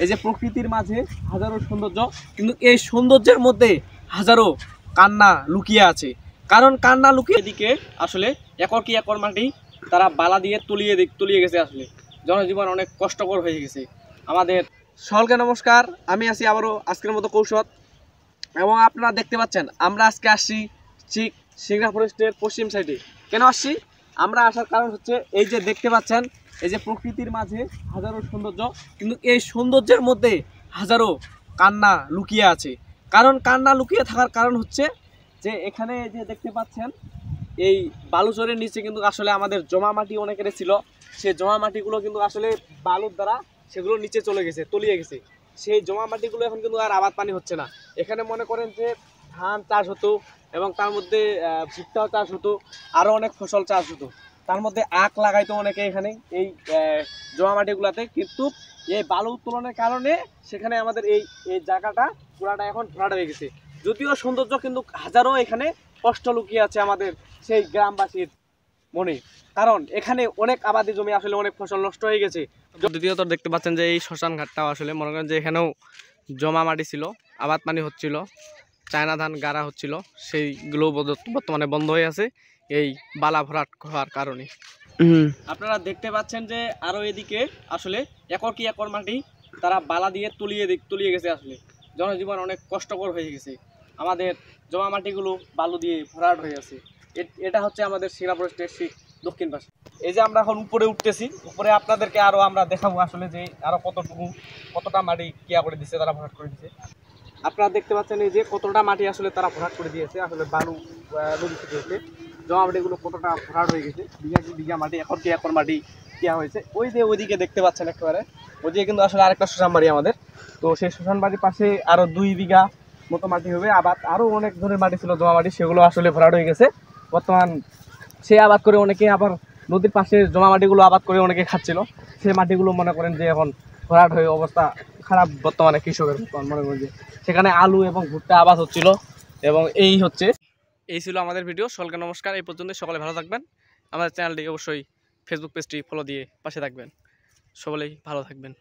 এই যে প্রকৃতির মাঝে হাজারো সৌন্দর্য, কিন্তু এই সৌন্দর্যের মধ্যে হাজারো কান্না লুকিয়ে আছে। কারণ কান্না লুকিয়ে দিকে আসলে একর কি একর মাটি তারা বালা দিয়ে তুলিয়ে গেছে। আসলে জনজীবন অনেক কষ্টকর হয়ে গেছে আমাদের। সকলকে নমস্কার, আমি আছি আবারও আজকের মতো কৌশল, এবং আপনারা দেখতে পাচ্ছেন আমরা আজকে আসছি ঠিক সিংড়া ফরেস্টের পশ্চিম সাইডে। কেন আসছি? আমরা আসার কারণ হচ্ছে এই যে দেখতে পাচ্ছেন, এই যে প্রকৃতির মাঝে হাজারো সৌন্দর্য, কিন্তু এই সৌন্দর্যের মধ্যে হাজারো কান্না লুকিয়ে আছে। কারণ কান্না লুকিয়ে থাকার কারণ হচ্ছে যে এখানে যে দেখতে পাচ্ছেন এই বালুচরের নিচে কিন্তু আসলে আমাদের জমা মাটি অনেকের ছিল। সেই জমা মাটিগুলো কিন্তু আসলে বালুর দ্বারা সেগুলো নিচে চলে গেছে, তলিয়ে গেছে। সেই জমা মাটিগুলো এখন কিন্তু আর আবাদ পানি হচ্ছে না। এখানে মনে করেন যে ধান চাষ হতো, এবং তার মধ্যে ভুট্টাও চাষ হতো, আরও অনেক ফসল চাষ হতো। তার মধ্যে আখ লাগাইতো অনেকে এখানে এই জমা মাটিগুলোতে। কিন্তু এই বালু উত্তোলনের কারণে সেখানে আমাদের এই এই জায়গাটা পুরাটা এখন ভরাট হয়ে গেছে। যদিও সৌন্দর্য, কিন্তু হাজারো এখানে কষ্ট লুকিয়ে আছে আমাদের সেই গ্রামবাসীর মনে। কারণ এখানে অনেক আবাদি জমি, আসলে অনেক ফসল নষ্ট হয়ে গেছে। দ্বিতীয়ত দেখতে পাচ্ছেন যে এই শ্মশান ঘাটটাও আসলে মনে করেন যে এখানেও জমা মাটি ছিল, আবাদ পানি হচ্ছিল, চায়না ধান গাড়া হচ্ছিল, সেইগুলো বর্তমানে বন্ধ হয়ে আছে এই বালা ভরাট হওয়ার কারণে। আপনারা দেখতে পাচ্ছেন যে আরো এদিকে আসলে একর কি একর মাটি তারা বালা দিয়ে তুলিয়ে গেছে। আসলে জনজীবন অনেক কষ্টকর হয়ে গেছে আমাদের। জমা মাটিগুলো বালু দিয়ে ভরাট হয়ে আছে। এটা হচ্ছে আমাদের সিংড়া ফরেস্টের দক্ষিণ পাশে। এই যে আমরা এখন উপরে উঠতেছি, উপরে আপনাদেরকে আরো আমরা দেখাবো আসলে যে আরো কতটা মাটি কিয়া করে দিচ্ছে, তারা ভরাট করে দিচ্ছে। আপনারা দেখতে পাচ্ছেন এই যে কতটা মাটি আসলে তারা ভরাট করে দিয়েছে। আসলে বালু নদী থেকে এসে জমা মাটিগুলো কতটা ভরাট হয়ে গেছে, বিঘা কি বিঘা মাটি, একর কি একর মাটি দেওয়া হয়েছে। ওই যে ওইদিকে দেখতে পাচ্ছেন একেবারে ওইদিকে কিন্তু আসলে আরেকটা শ্মশান বাড়ি আমাদের। তো সেই শ্মশান বাড়ির পাশে আরো 2 বিঘা মতো মাটি হবে আবাদ। আরো অনেক ধরনের মাটি ছিল জমা মাটি, সেগুলো আসলে ভরাট হয়ে গেছে। বর্তমান সে আবাদ করে অনেকে আবার নদীর পাশে জমা মাটিগুলো আবাদ করে অনেকে খাচ্ছিল। সেই মাটিগুলো মনে করেন যে এখন ভরাট হয়ে অবস্থা খারাপ বর্তমানে কৃষকের। মনে করেন যে সেখানে আলু এবং ভুট্টা আবাদ হচ্ছিল। এবং এই ছিল আমাদের ভিডিও। সকলকে নমস্কার, এই পর্যন্ত। সকলে ভালো থাকবেন। আমাদের চ্যানেলটি অবশ্যই ফেসবুক পেজটি ফলো দিয়ে পাশে থাকবেন। সকলেই ভালো থাকবেন।